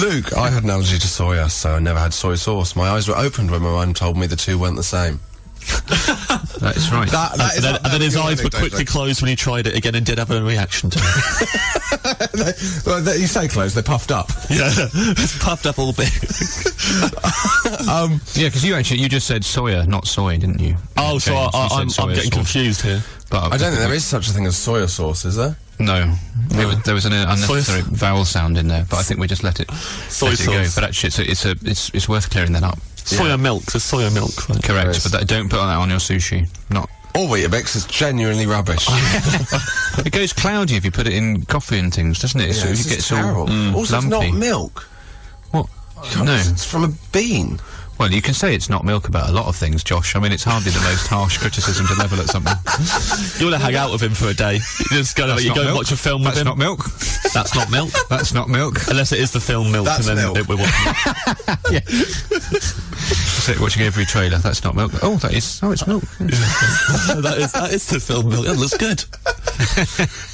Luke, I had an allergy to soya, so I never had soy sauce. My eyes were opened when my mum told me the two weren't the same. That is right. And then his eyes would quickly close when he tried it again and did have a reaction to it. You say closed, they puffed up. Yeah, it's puffed up all big. Yeah, because you just said soya, not soy, didn't you? Oh, so James, you I'm said soya getting sauce. confused here. But I don't think there is such a thing as soya sauce, is there? No, there was an unnecessary vowel sound in there, but I think we just let it Soy go. sauce. But actually, it's worth clearing that up. Soya milk. There's soya milk. Right? Correct, but don't put that on your sushi. Not. All Weetabix is genuinely rubbish. It goes cloudy if you put it in coffee and things, doesn't it? Yeah, So this it is gets terrible. all Also, it's lumpy. not milk. What? God, No. It's from a bean. Well, you can say it's not milk about a lot of things, Josh. I mean, it's hardly the most harsh criticism to level at something. You want to hang out with him for a day. You just go That's you not go and milk. watch a film with That's him. not milk. That's not milk. That's not milk. Unless it is the film Milk, That's and then milk. we're watching. So watching every trailer. That's not milk. Oh, that is. Oh, it's milk. that is the film Milk. It looks good.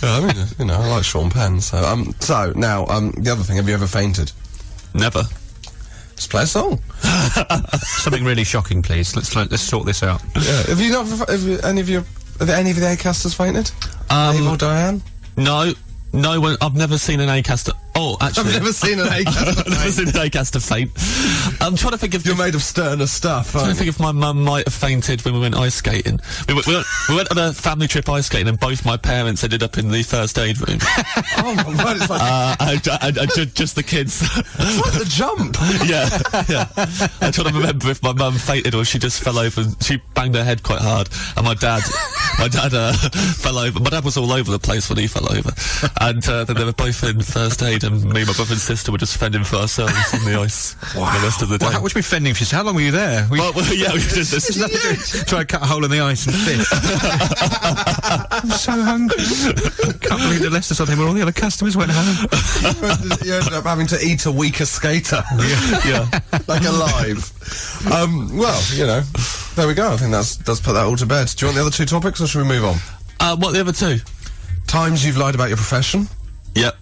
I mean, I like Sean Penn. So now, the other thing. Have you ever fainted? Never. Just play a song. Something really shocking, please. Let's sort this out. Yeah. Have you not? Are there any of the Acasters fainted? Dave or Diane? No, I've never seen an Acaster. Oh, actually, I've never seen an Acaster. I've never seen an Acaster faint. I'm trying to think if You're made of sterner stuff. trying to think if my mum might have fainted when we went ice skating. We went on a family trip ice skating, and both my parents ended up in the first aid room. Oh my word! It's like, Just the kids. it's like the jump. yeah. I'm trying to remember if my mum fainted or she just fell over. She banged her head quite hard, and my dad fell over. My dad was all over the place when he fell over, and then they were both in first aid, and me, my brother and sister were just fending for ourselves on the ice the rest of the day. What do you mean fending for yourself? How long were you there? Well, yeah, we just There's nothing to try and cut a hole in the ice and fish. I'm so hungry. Can't believe the Leicester something where all the other customers went home. You ended up having to eat a weaker skater. yeah. Like alive. Well, there we go. I think does put that all to bed. Do you want the other two topics, or should we move on? What the other two? Times you've lied about your profession. Yep.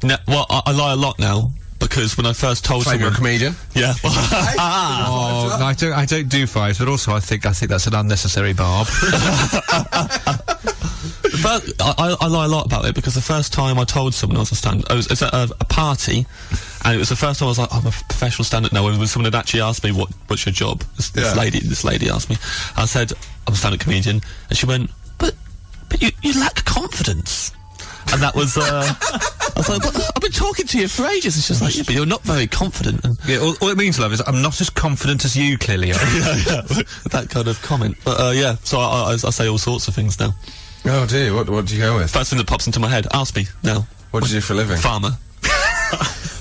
No, well, I lie a lot now because when I first told Claim you're a someone, comedian. yeah. Oh, I don't do fives, but also I think that's an unnecessary barb. But I lie a lot about it because the first time I told someone I was a stand-up, it was at a party, and it was the first time I was like, I'm a professional stand-up now, and when someone had actually asked me, what's your job? This lady asked me. I said, I'm a stand-up comedian, and she went, but you lack confidence. And that was, I was like, well, I've been talking to you for ages. It's just like, yeah, but you're not very confident. And Yeah, all it means, love, is I'm not as confident as you clearly are. that kind of comment. But yeah, so I say all sorts of things now. Oh dear, what do you go with? First thing that pops into my head, ask me now. What do you do for a living? Farmer.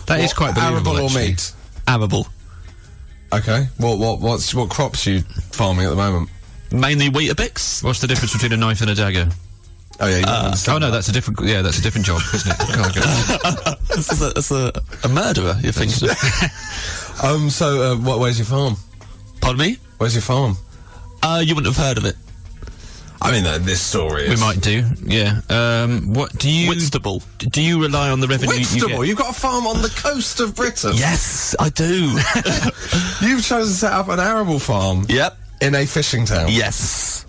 That is quite believable, Arable or actually. meat? Arable. Okay. What crops are you farming at the moment? Mainly Weetabix. What's the difference between a knife and a dagger? Oh yeah. You don't Oh understand no, that. that's a different job, isn't it? That's a murderer, you're thinking of. So where's your farm? Pardon me? Where's your farm? You wouldn't have heard of it. I mean, this story is... We might do, yeah. What do you... Whitstable. Do you rely on the revenue you Whitstable, get? you've got a farm on the coast of Britain. Yes, I do. You've chosen to set up an arable farm Yep. in a fishing town. Yes.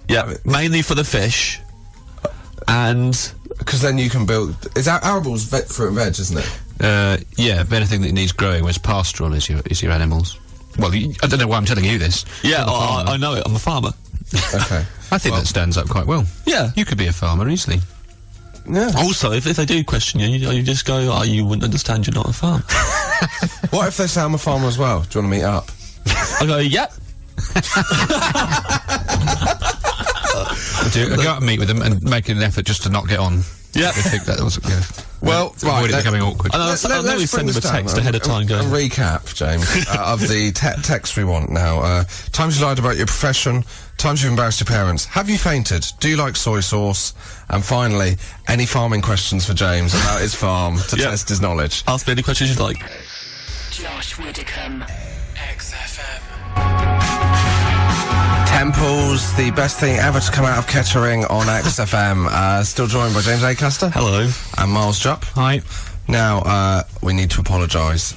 Yep. Mainly for the fish. And... Because then you can build... Arable's fruit and veg, isn't it? Yeah, but anything that needs growing, whereas pastoral is your animals. Well, I don't know why I'm telling you this. Yeah, I know it. I'm a farmer. Okay. I think that stands up quite well. Yeah. You could be a farmer easily. Yeah. Also, if they do question you, you just go, oh, you wouldn't understand, you're not a farmer. What if they say I'm a farmer as well? Do you want to meet up? I go, yep. I go out and meet with them and make an effort just to not get on. Yeah. I think that was... Yeah. Well, to avoid it becoming awkward. I know we send them a text ahead of time going. A recap, James, of the text we want now. Times you lied about your profession, times you've embarrassed your parents, have you fainted, do you like soy sauce, and finally, any farming questions for James about his farm to test his knowledge. Ask me any questions you'd like. Josh Widdicombe. XFM. Temples, the best thing ever to come out of Kettering on XFM. Still joined by James Acaster. Hello. And Miles Jupp. Hi. Now, we need to apologise,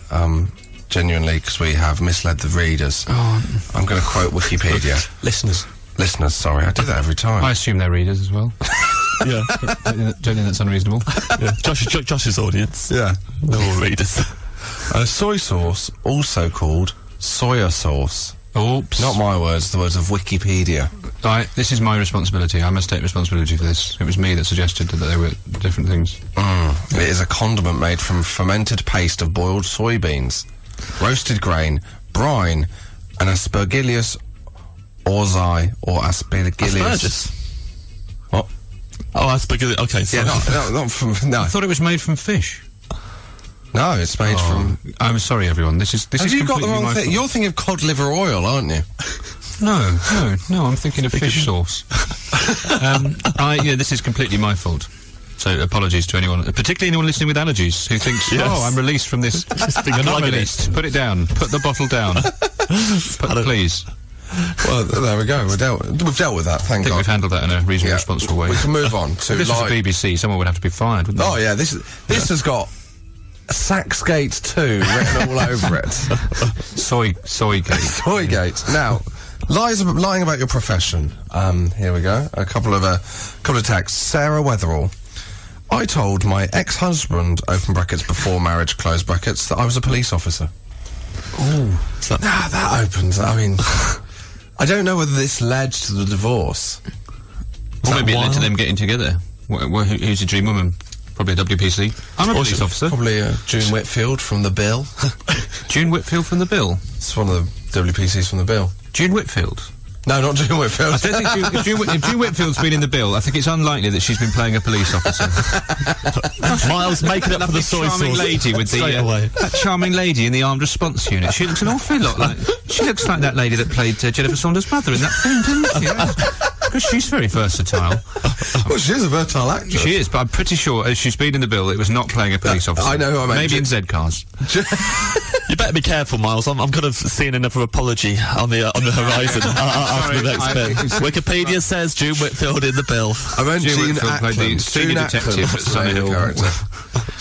genuinely, because we have misled the readers. Oh. I'm going to quote Wikipedia. Listeners, sorry, I do that every time. I assume they're readers as well. Yeah. Don't think that's unreasonable. Yeah. Josh's audience. Yeah. They're all readers. Soy sauce, also called soya sauce. Oops. Not my words, the words of Wikipedia. Right, this is my responsibility. I must take responsibility for this. It was me that suggested that they were different things. It is a condiment made from fermented paste of boiled soybeans, roasted grain, brine, and aspergillus orzai or aspergillus. What? Oh, aspergillus. Okay, sorry. Yeah, not from. No, I thought it was made from fish. no, it's made from. I'm sorry, everyone. This is Have you got the completely wrong my thing? fault. You're thinking of cod liver oil, aren't you? No, I'm thinking of fish sauce. This is completely my fault. So apologies to anyone, particularly anyone listening with allergies who thinks, I'm released from this. You're not released. Put it down. Put the bottle down. Please. Well, there we go. We've dealt with that, I thank think God. we've handled that in a reasonably responsible way. We can move on to If this was the BBC, someone would have to be fired, wouldn't they? Oh yeah, this has got Saxgate 2 written all over it. Soygate. Soygate. Now, lying about your profession. Here we go. A couple of texts. Sarah Weatherall. I told my ex-husband, open brackets, before marriage, close brackets, that I was a police officer. Oh, That opens. I mean, I don't know whether this led to the divorce. Or maybe it led to them getting together. Who's your dream woman? Probably a WPC. I'm a police officer. Probably June Whitfield from The Bill. June Whitfield from The Bill. It's one of the WPCs from The Bill. June Whitfield? No, not June Whitfield. I don't think if June Whitfield's been in The Bill, I think it's unlikely that she's been playing a police officer. Miles, make it up for the soy sauce. Charming lady with that charming lady in the armed response unit. She looks an awful lot like. She looks like that lady that played Jennifer Saunders' mother in that film, didn't she? Because she's very versatile. Well, she is a versatile actress. She is, but I'm pretty sure as she's been in The Bill, it was not playing a police officer. I know who I meant. Maybe in Z cars. You better be careful, Miles. I'm kind of seeing another apology on the horizon after the next bit. Wikipedia says June Whitfield in The Bill. I meant June June Whitfield played the Ackland. senior detective at was the name of the Sunny character.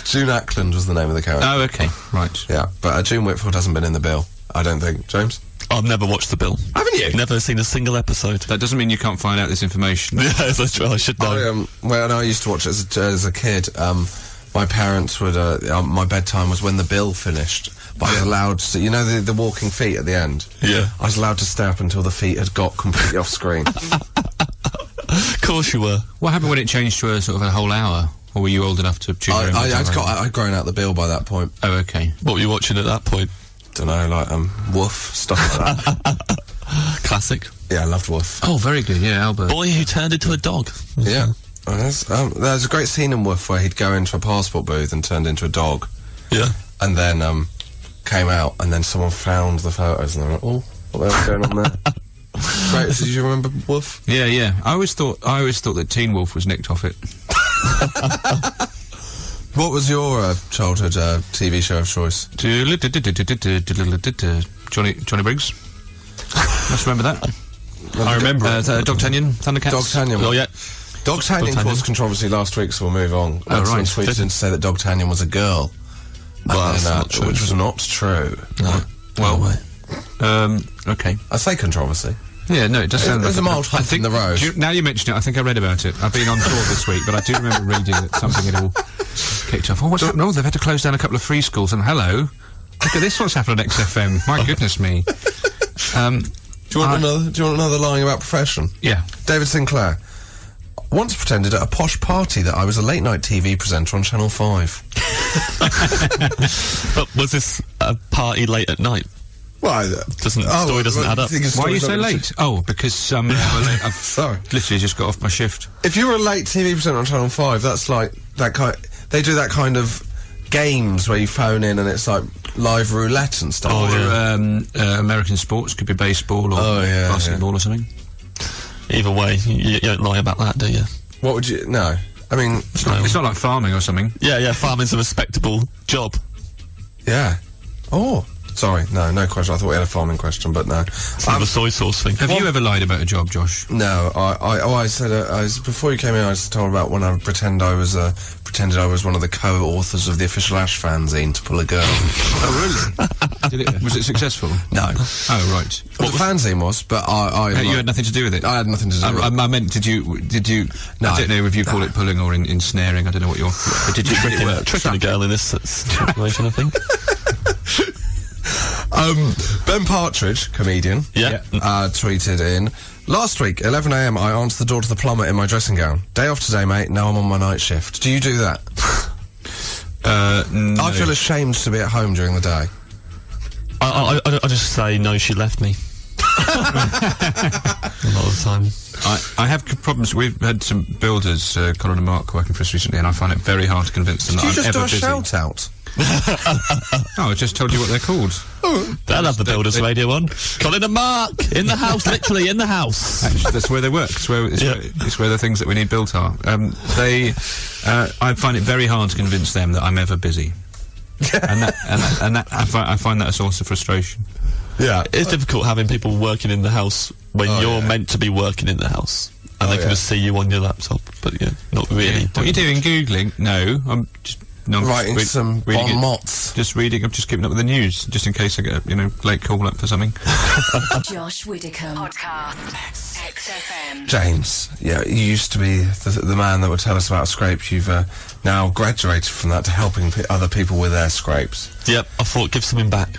June Ackland was the name of the character. Oh, okay, right. Yeah, but June Whitfield hasn't been in The Bill, I don't think. James? I've never watched The Bill. Haven't you? Never seen a single episode. That doesn't mean you can't find out this information. Yeah, that's true. I should know. When I used to watch it as a kid, my parents would, my bedtime was when The Bill finished. But I was allowed to, you know, the walking feet at the end? Yeah. I was allowed to stay up until the feet had got completely off screen. Of course you were. What happened when it changed to a whole hour? Or were you old enough to tune your own bedtime? I'd grown out The Bill by that point. Oh, okay. What were you watching at that point? Don't know, like, Woof, stuff like that. Classic. Yeah, I loved Woof. Oh, very good, yeah, Albert. Boy who turned into a dog. Yeah. There's a great scene in Woof where he'd go into a passport booth and turned into a dog. Yeah. And then, came out, and then someone found the photos, and they were like, oh, what the hell's going on there? Right, did you remember Woof? Yeah. I always thought that Teen Wolf was nicked off it. What was your childhood TV show of choice? Johnny Briggs. Must remember that. I remember Dogtanian, Thundercats. Dogtanian. Oh, yeah. Dogtanian caused controversy last week, so we'll move on. Oh, right. Someone tweeted in to say that Dogtanian was a girl. Well, that's not true. Which was not true. No. Well, okay. I say controversy. Yeah, no, it does sound There's like a mild hump in the road. Now you mention it, I think I read about it. I've been on tour this week, but I do remember reading that something had all kicked off. Oh, what's happened? Oh, they've had to close down a couple of free schools, and hello, look at this, what's happened on XFM. My goodness me. Do you want another lying about profession? Yeah. David Sinclair. Once pretended at a posh party that I was a late-night TV presenter on Channel 5. But was this a party late at night? Well, story doesn't add up. Why are you so late? Oh, because I've Sorry. literally just got off my shift. If you were a late TV presenter on Channel 5, that's like that they do that kind of games where you phone in and it's like live roulette and stuff. Or American sports, could be baseball or basketball or something. Either way, you don't lie about that, do you? What would you... No. I mean... It's not like farming or something. Yeah, farming's a respectable job. Yeah. Oh. Sorry, no question. I thought we had a farming question, but no. The soy sauce thing. Have you ever lied about a job, Josh? No, I said before you came in. I was told about when I pretended I was one of the co-authors of the official Ash fanzine to pull a girl. Oh, really? Was it successful? No. Oh, right. Well, the fanzine was, but you had nothing to do with it. I had nothing to do with it. I meant, did you? No, I don't know if you call it pulling or ensnaring. I don't know what you're. But did you tricking a girl in this situation? I think. Ben Partridge, comedian, tweeted in, last week, 11 a.m, I answered the door to the plumber in my dressing gown. Day off today, mate, now I'm on my night shift. Do you do that? No. I feel ashamed to be at home during the day. I just say, no, she left me. A lot of the time. I have problems. We've had some builders, Colin and Mark, working for us recently, and I find it very hard to convince them that I'm ever busy. Did you just do a shout-out? Oh, I just told you what they're called. They'll have the Builders Radio on. Colin and Mark in the house, literally in the house. Actually, that's where they work. It's where the things that we need built are. I find it very hard to convince them that I'm ever busy, and I find that a source of frustration. Yeah, it's difficult having people working in the house when you're meant to be working in the house, and they can just see you on your laptop, but not really. What are you doing? Googling? No, I'm just. No, writing some bon mots. Just reading. I'm just keeping up with the news, just in case I get a late call up for something. Josh Widdicombe podcast. XFM. James, you used to be the man that would tell us about scrapes. You've now graduated from that to helping other people with their scrapes. Yep, I thought give something back.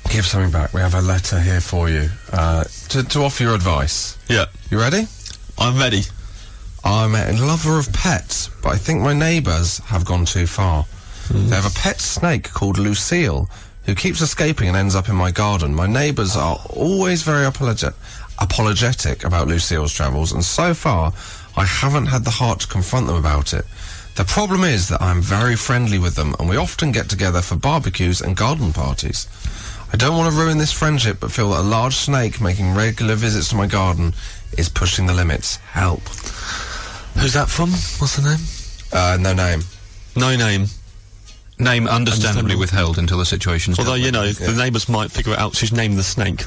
Give something back. We have a letter here for you to offer your advice. Yeah. You ready? I'm ready. I'm a lover of pets, but I think my neighbours have gone too far. They have a pet snake called Lucille, who keeps escaping and ends up in my garden. My neighbours are always very apologetic about Lucille's travels, and so far, I haven't had the heart to confront them about it. The problem is that I'm very friendly with them, and we often get together for barbecues and garden parties. I don't want to ruin this friendship, but feel that a large snake making regular visits to my garden is pushing the limits. Help. Who's that from? What's the name? No name. No name. Name understandably withheld until the situation's Although, dealt with. the neighbours might figure it out. She's named the snake.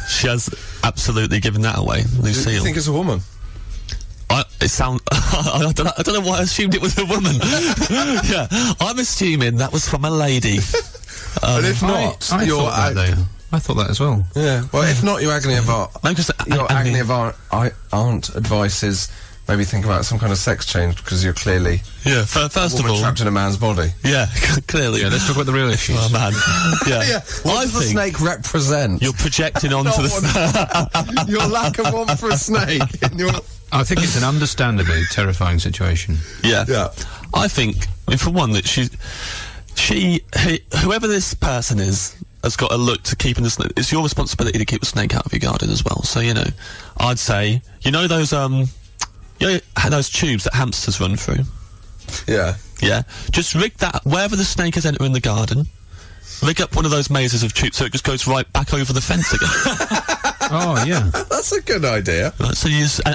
She has absolutely given that away, Lucille. Do you think it's a woman? I don't know why I assumed it was a woman. Yeah, I'm assuming that was from a lady. And if not, I thought that as well. Yeah. Well, if not, your agony of aunt advice is maybe think about some kind of sex change because you're clearly first of all trapped in a man's body. Yeah, clearly. Yeah, let's talk about the real issues. Oh man. Yeah. What does the snake represent? You're projecting onto the your lack of want for a snake. I think it's an understandably terrifying situation. Yeah. I think, for one, that whoever this person is has got to look to keeping the snake. It's your responsibility to keep the snake out of your garden as well. So I'd say those those tubes that hamsters run through. Yeah. Just rig that wherever the snake is entering the garden. Rig up one of those mazes of tubes so it just goes right back over the fence again. Oh yeah, that's a good idea. Right, so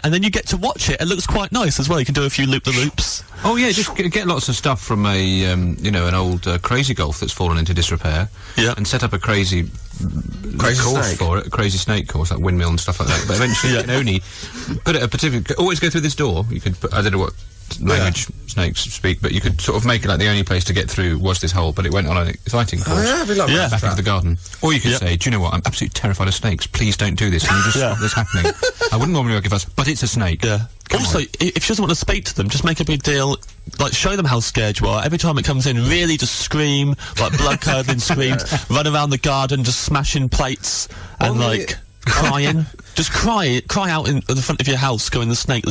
and then you get to watch it. It looks quite nice as well. You can do a few loop-the-loops. Oh yeah, just get lots of stuff from an old crazy golf that's fallen into disrepair. Yeah, and set up a crazy course snake for it, a crazy snake course, like windmill and stuff like that. But eventually, you can only put it a particular. Always go through this door. You could I don't know what language snakes speak, but you could sort of make it like the only place to get through was this hole, but it went on an exciting course. Back into the garden. Or you could say, do you know what, I'm absolutely terrified of snakes, please don't do this, can you just stop this happening? I wouldn't normally give us, but it's a snake. Yeah. Also, if she doesn't want to speak to them, just make a big deal, like show them how scared you are. Every time it comes in, really just scream, like blood-curdling screams, run around the garden just smashing plates and crying. Just cry out in the front of your house, going the snake,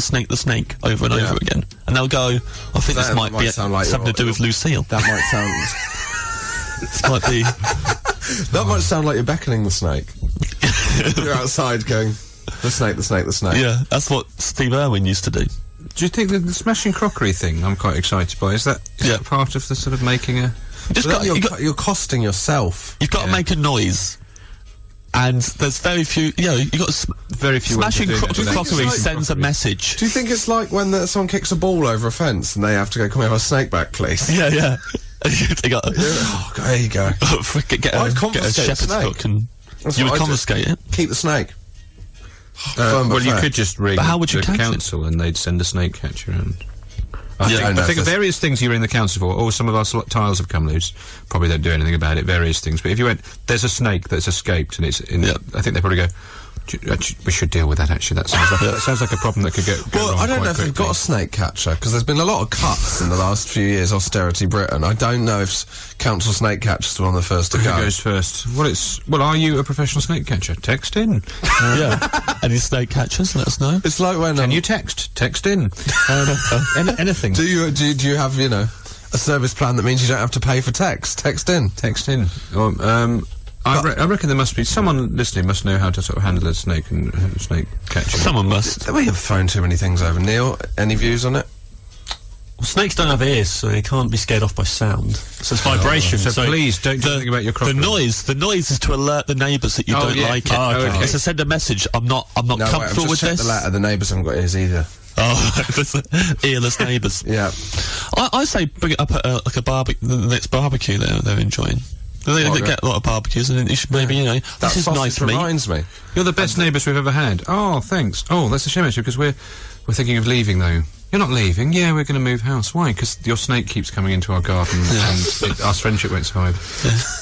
over and over again. And they'll go, I think this might be something to do with Lucille. That might sound... This might be... That might sound like you're beckoning the snake. You're outside going, the snake. Yeah, that's what Steve Irwin used to do. Do you think that the smashing crockery thing I'm quite excited by? Is that part of the sort of making a... You're costing yourself. You've got to make a noise. And there's very few, you've got very few. Smashing crockery sends a message. Do you think it's like when someone kicks a ball over a fence and they have to go, "Can we have a snake back, please?" Yeah. They got, there you go. Get a shepherd's hook and you would confiscate it. Keep the snake. Well, you could just ring but how would you the catch council and they'd send a snake catcher around. I think of various things you're in the council for. Oh, some of our tiles have come loose. Probably don't do anything about it. Various things. But if you went, there's a snake that's escaped, and it's in. I think they probably go. We should deal with that. Actually, that sounds like a problem that could go well, wrong I don't know if quickly. they've got a snake catcher because there's been a lot of cuts in the last few years. Austerity Britain. I don't know if council snake catchers were on the first to go. Who goes first? Well, are you a professional snake catcher? Text in. Any snake catchers? Let us know. It's like when Can you text in? Anything. Do you have a service plan that means you don't have to pay for text? Text in. I reckon there must be someone listening must know how to sort of handle a snake and snake catching. Someone must. We have thrown too many things over. Neil, any views on it? Well, snakes don't have ears, so they can't be scared off by sound. So it's vibration. So please don't do anything about your crocodile. The noise is to alert the neighbours that you don't like it. Okay. It's to send a message. I'm not comfortable with this. The letter. The neighbours haven't got ears either. Oh, earless neighbours. Yeah. I say bring it up at the next barbecue they're enjoying. They get a lot of barbecues, and you should maybe, this is nice meat. Reminds me. You're the best neighbours we've ever had. Oh, thanks. Oh, that's a shame, actually, because we're thinking of leaving, though. You're not leaving? Yeah, we're going to move house. Why? Because your snake keeps coming into our garden, and our friendship won't survive.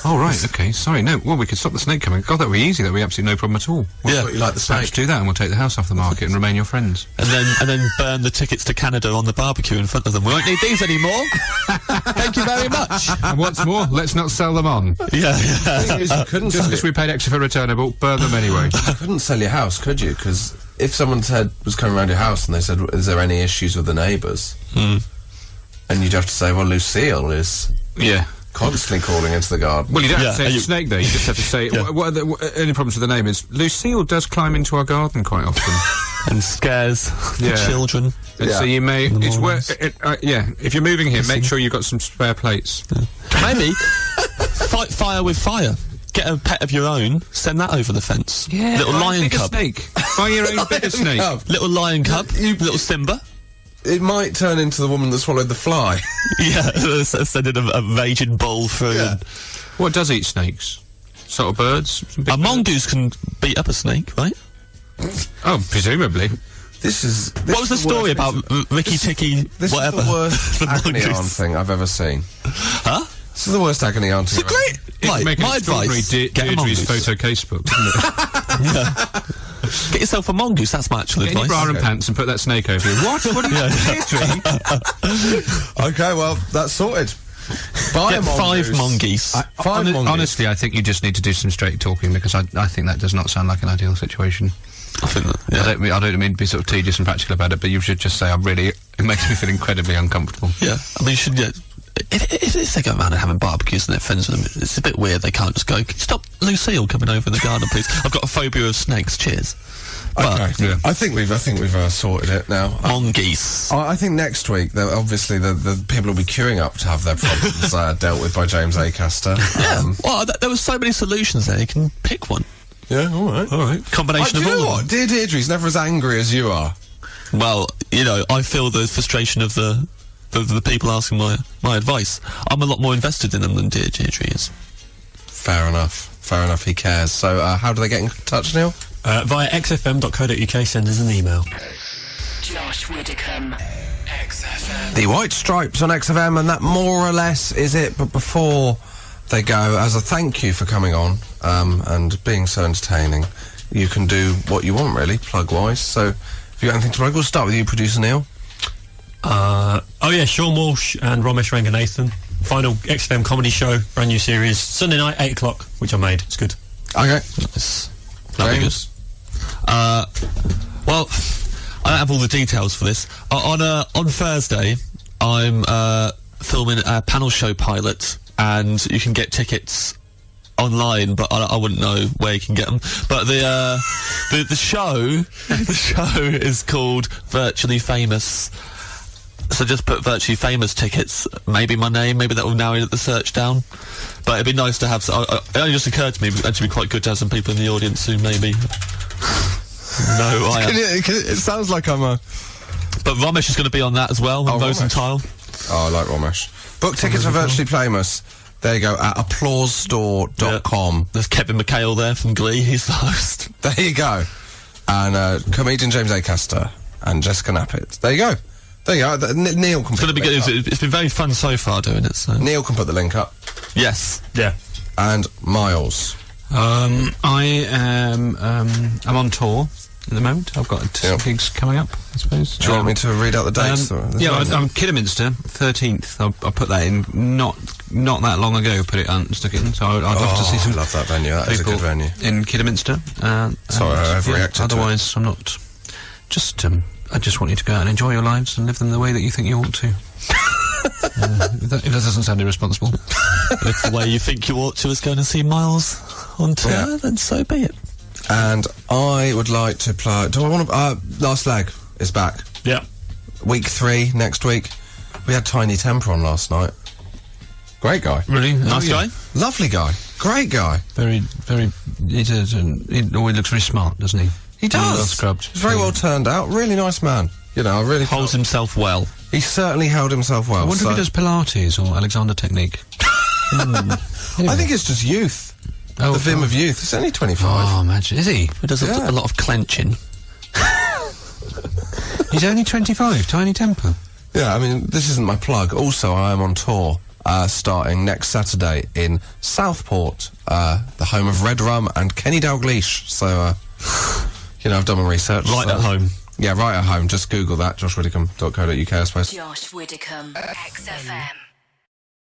Oh, right, okay, sorry, no. Well, we could stop the snake coming. God, that would be easy. That would be absolutely no problem at all. You like the snake? Perhaps do that, and we'll take the house off the market and remain your friends. And then burn the tickets to Canada on the barbecue in front of them. We won't need these anymore. Thank you very much. And once more, let's not sell them on. You couldn't Just because we paid extra for returnable, burn them anyway. You couldn't sell your house, could you? Because if someone was coming around your house and they said, "Is there any issues with the neighbours?" And you'd have to say, "Well, Lucille is constantly calling into the garden." Well, you don't have to say it's a snake, though. You just have to say, what are any problems with the name is, Lucille does climb into our garden quite often. And scares the children. And so you may... It's worth... if you're moving here, make sure you've got some spare plates. Maybe fight fire with fire. Get a pet of your own, send that over the fence. Yeah. Little lion cub. Snake. Buy your own bigger snake. Little lion cub. Little Simba. It might turn into the woman that swallowed the fly. Sending a raging bull through. Yeah. What does eat snakes? Sort of birds? A mongoose can beat up a snake, right? Oh, presumably. What was the story about Ricky Ticky, whatever? This is the worst agony aunt thing I've ever seen. Huh? This is the worst agony aunt thing. It's great. My advice, get a mongoose. Deirdre's photo casebook, isn't it? Get yourself a mongoose, that's my actual Get your advice. bra and pants and put that snake over you. What are you doing, Deirdre? Okay, well, that's sorted. Buy Get a mongoose. 5 mongoose. Honestly, I think you just need to do some straight talking, because I think that does not sound like an ideal situation. I think that, I don't mean to be sort of tedious and practical about it, but you should just say, it makes me feel incredibly uncomfortable. Yeah, I mean, you should if they go around and having barbecues and they're friends with them, it's a bit weird. They can't just go, stop Lucille coming over in the garden, please. I've got a phobia of snakes. Cheers. Okay. Yeah. I think we've sorted it now. Mongoose. I think next week, obviously, the people will be queuing up to have their problems dealt with by James Acaster. Well, there were so many solutions there. You can pick one. Yeah, all right. Combination of all. Do you know of what? them. Dear Deirdre's never as angry as you are. Well, I feel the frustration of the people asking my advice. I'm a lot more invested in them than Deirdre is. Fair enough, he cares. So, how do they get in touch, Neil? Via xfm.co.uk, send us an email. Josh Widdicombe. XFM. The White Stripes on XFM, and that more or less is it. But before they go, as a thank you for coming on and being so entertaining, you can do what you want, really, plug-wise. So, if you've got anything to plug, we'll start with you, producer Neil. Sean Walsh and Ramesh Ranganathan. Final XFM comedy show, brand new series, Sunday night, 8 o'clock, which I made. It's good. Okay. James? Well, I don't have all the details for this. On Thursday, I'm filming a panel show pilot, and you can get tickets online, but I wouldn't know where you can get them. But the show is called Virtually Famous. So just put Virtually Famous tickets, maybe my name, maybe that will narrow the search down. But it'd be nice to have, it only just occurred to me, it'd actually be quite good to have some people in the audience who maybe know I am. It sounds like I'm a... But Ramesh is going to be on that as well, and Rosenthal. Oh, I like Ramesh. Book tickets for Virtually Famous. There you go, at applausestore.com. Yeah. There's Kevin McHale there from Glee, he's the host. There you go. And comedian James Acaster and Jessica Knappett. There you go. There you go. Neil can put the link up. It's been very fun so far doing it. So. Neil can put the link up. Yes. Yeah. And Miles. I am I'm on tour at the moment. I've got some gigs coming up, I suppose. Do you want me to read out the dates? I'm Kidderminster, 13th. I put that in not that long ago. Stuck it in. So I'd love to see some. I love that venue. That is a good venue in Kidderminster. Sorry, I overreacted. Otherwise, I'm not. I just want you to go out and enjoy your lives and live them the way that you think you ought to. If that doesn't sound irresponsible. If the way you think you ought to is going to see Miles on tour, then so be it. And I would like to play... Do I want to... Last Leg is back. Yeah. Week 3, next week. We had Tiny Temper on last night. Great guy. Really? Nice guy? Lovely guy. Great guy. Very, very... He always looks very smart, doesn't he? He does. Well scrubbed. He's very well turned out. Really nice man. You know, I really... Holds himself well. He certainly held himself well. I wonder if he does Pilates or Alexander Technique. I think it's just youth. The vim of youth. He's only 25. Oh, imagine. Is he? He does a lot of clenching. He's only 25, Tiny Temper. Yeah, I mean, this isn't my plug. Also, I am on tour, starting next Saturday in Southport, the home of Red Rum and Kenny Dalglish. So, you know, I've done my research. Right at home. Yeah, right at home. Just Google that, joshwiddicombe.co.uk, I suppose. Josh Widdicombe, XFM.